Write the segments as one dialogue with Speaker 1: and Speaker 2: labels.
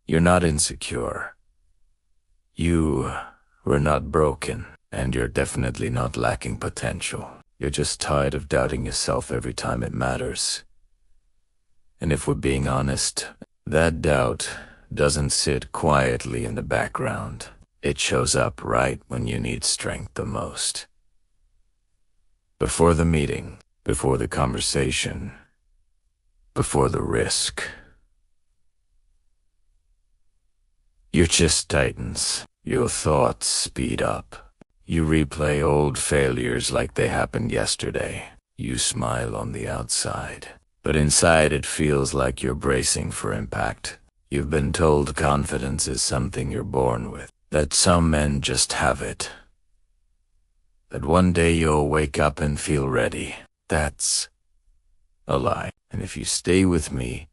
Speaker 1: You're not insecure. You were not broken, and you're definitely not lacking potential. You're just tired of doubting yourself every time it matters. And if we're being honest, that doubt doesn't sit quietly in the background. It shows up right when you need strength the most. Before the meeting, before the conversation, before the risk. Your chest tightens, your thoughts speed up. You replay old failures like they happened yesterday. You smile on the outside, but inside it feels like you're bracing for impact. You've been told confidence is something you're born with, that some men just have it, that one day you'll wake up and feel ready. That's a lie. And if you stay with me,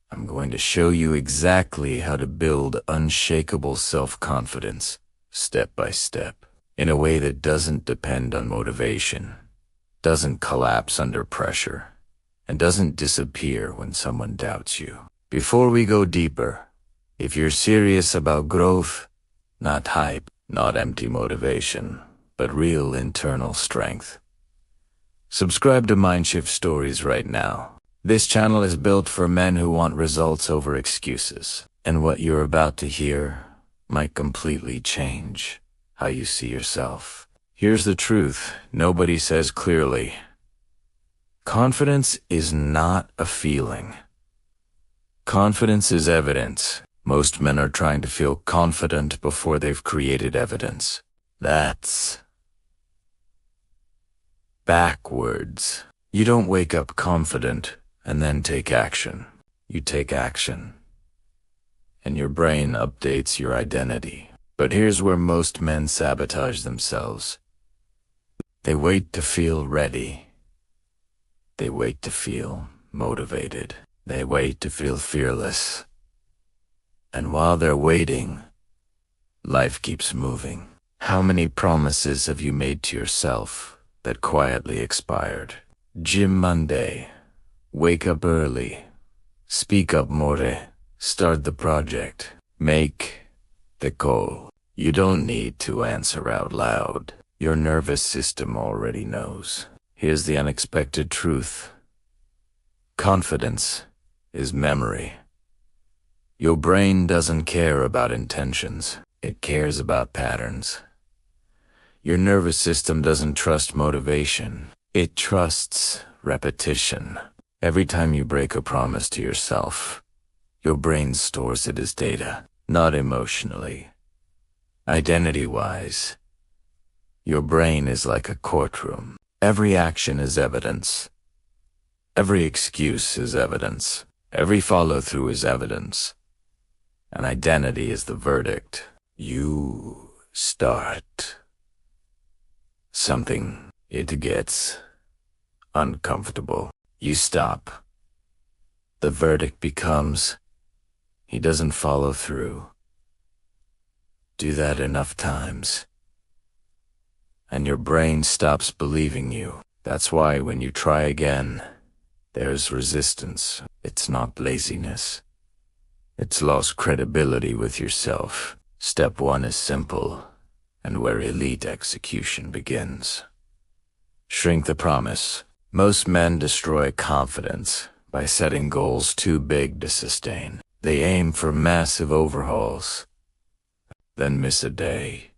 Speaker 1: I'm going to show you exactly how to build unshakable self-confidence, step by step, in a way that doesn't depend on motivation, doesn't collapse under pressure, and doesn't disappear when someone doubts you. Before we go deeper, if you're serious about growth, not hype, not empty motivation, but real internal strength, subscribe to Mindshift Stories right now. This channel is built for men who want results over excuses, and what you're about to hear might completely change how you see yourself. Here's the truth nobody says clearly. Confidence is not a feeling. Confidence is evidence. Most men are trying to feel confident before they've created evidence. That's backwards. You don't wake up confident and then take action. You take action, and your brain updates your identity. But here's where most men sabotage themselves. They wait to feel ready. They wait to feel motivated. They wait to feel fearless. And while they're waiting, life keeps moving. How many promises have you made to yourself that quietly expired? Gym Monday. Wake up early. Speak up more. Start the project. Make the goal. You don't need to answer out loud. Your nervous system already knows. Here's the unexpected truth. Confidence is memory. Your brain doesn't care about intentions. It cares about patterns. Your nervous system doesn't trust motivation. It trusts repetition. Every time you break a promise to yourself, your brain stores it as data, not emotionally. Identity-wise, your brain is like a courtroom. Every action is evidence. Every excuse is evidence. Every follow-through is evidence. And identity is the verdict. You start something, it gets uncomfortable. You stop. The verdict becomes, he doesn't follow through. Do that enough times, and your brain stops believing you. That's why when you try again, there's resistance. It's not laziness. It's lost credibility with yourself. Step one is simple, and where elite execution begins. Shrink the promise. Most men destroy confidence by setting goals too big to sustain. They aim for massive overhauls, then miss a day,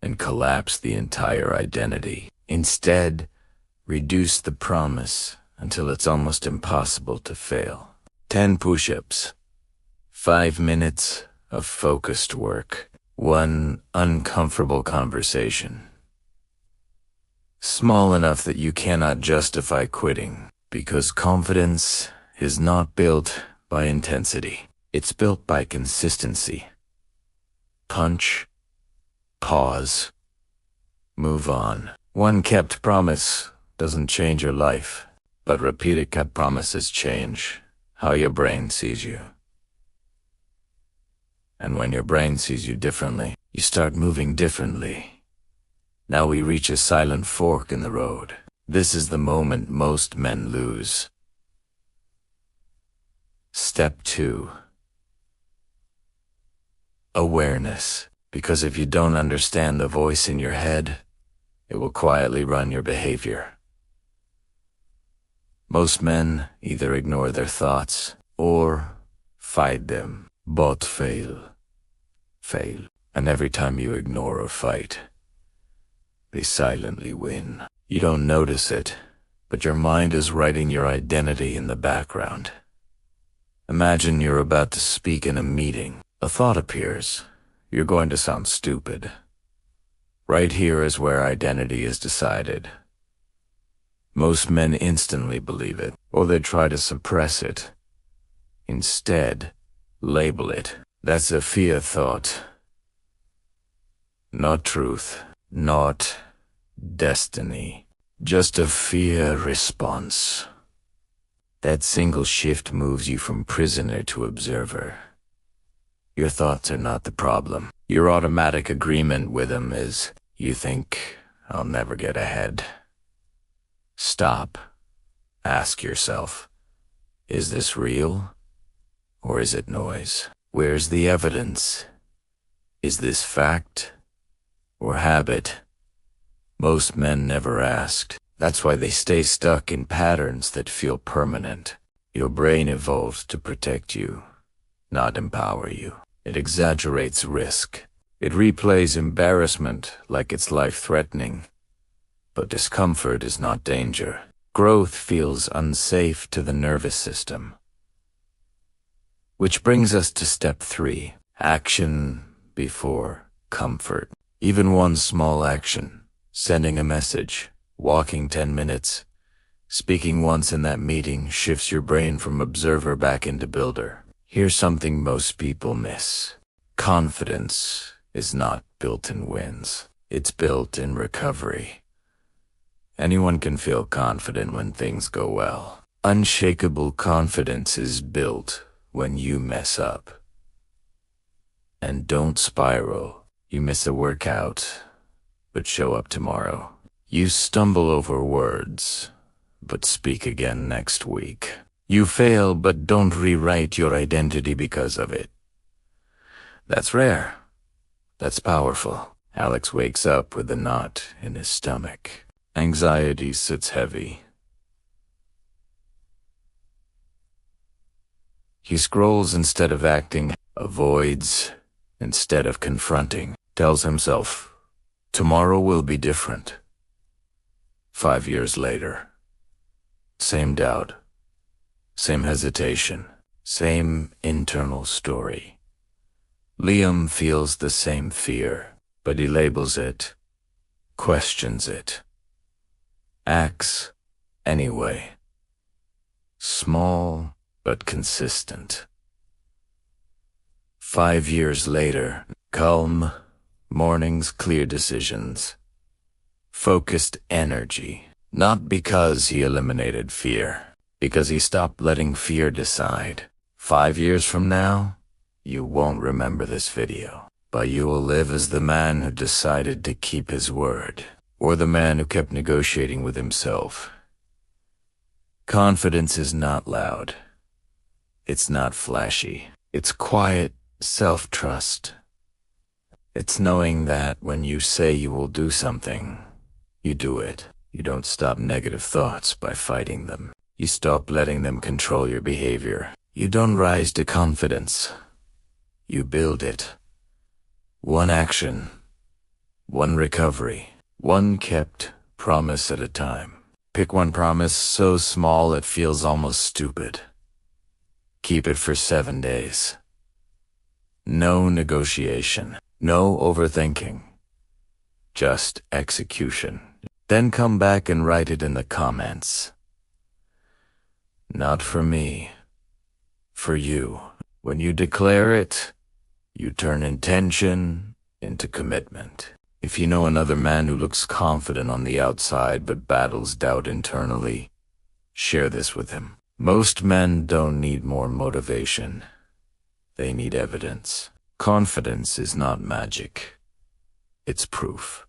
Speaker 1: and collapse the entire identity. Instead, reduce the promise until it's almost impossible to fail. 10 push-ups, 5 minutes of focused work, 1 uncomfortable conversation. Small enough that you cannot justify quitting, because confidence is not built by intensity. It's built by consistency. Punch, pause, move on. One kept promise doesn't change your life, but repeated kept promises change how your brain sees you. And when your brain sees you differently, you start moving differently. Now we reach a silent fork in the road. This is the moment most men lose. Step 2. Awareness. Because if you don't understand the voice in your head, it will quietly run your behavior. Most men either ignore their thoughts or fight them. Both fail. And every time you ignore or fight, they silently win. You don't notice it, but your mind is writing your identity in the background. Imagine you're about to speak in a meeting. A thought appears. You're going to sound stupid. Right here is where identity is decided. Most men instantly believe it, or they try to suppress it. Instead, label it. That's a fear thought. Not truth, not destiny. Just a fear response. That single shift moves you from prisoner to observer. Your thoughts are not the problem. Your automatic agreement with them is, you think, I'll never get ahead. Stop. Ask yourself, is this real? Or is it noise? Where's the evidence? Is this fact or habit? Most men never asked. That's why they stay stuck in patterns that feel permanent. Your brain evolved to protect you, not empower you. It exaggerates risk. It replays embarrassment like it's life-threatening. But discomfort is not danger. Growth feels unsafe to the nervous system. Which brings us to step 3, action before comfort. Even one small action, sending a message, walking 10 minutes, speaking once in that meeting shifts your brain from observer back into builder. Here's something most people miss. Confidence is not built in wins. It's built in recovery. Anyone can feel confident when things go well. Unshakable confidence is built when you mess up. And don't spiral. You miss a workout, but show up tomorrow. You stumble over words, but speak again next week. You fail, but don't rewrite your identity because of it. That's rare. That's powerful. Alex wakes up with a knot in his stomach. Anxiety sits heavy. He scrolls instead of acting, avoids instead of confronting, tells himself, tomorrow will be different. 5 years later, same doubt, same hesitation, same internal story. Liam feels the same fear, but he labels it, questions it, acts anyway. Small but consistent. 5 years later, calm mornings, clear decisions, focused energy. Not because he eliminated fear, because he stopped letting fear decide. 5 years from now, you won't remember this video, but you will live as the man who decided to keep his word, or the man who kept negotiating with himself. Confidence is not loud. It's not flashy. It's quiet self-trust. It's knowing that when you say you will do something, you do it. You don't stop negative thoughts by fighting them. You stop letting them control your behavior. You don't rise to confidence. You build it. One action, one recovery, one kept promise at a time. Pick one promise so small it feels almost stupid. Keep it for 7 days. No negotiation, no overthinking, just execution. Then come back and write it in the comments. Not for me, for you. When you declare it, you turn intention into commitment. If you know another man who looks confident on the outside but battles doubt internally, share this with him. Most men don't need more motivation. They need evidence. Confidence is not magic. It's proof.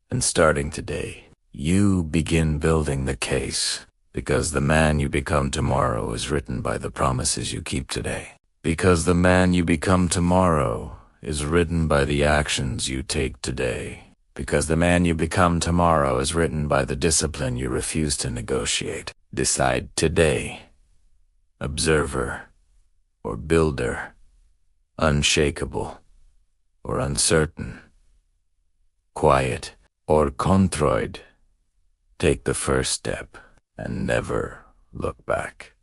Speaker 1: And starting today, you begin building the case, because the man you become tomorrow is written by the promises you keep today. Because the man you become tomorrow is written by the actions you take today, because the man you become tomorrow is written by the discipline you refuse to negotiate. Decide today. Observer or builder, unshakable or uncertain, quiet or controid. Take the first step and never look back.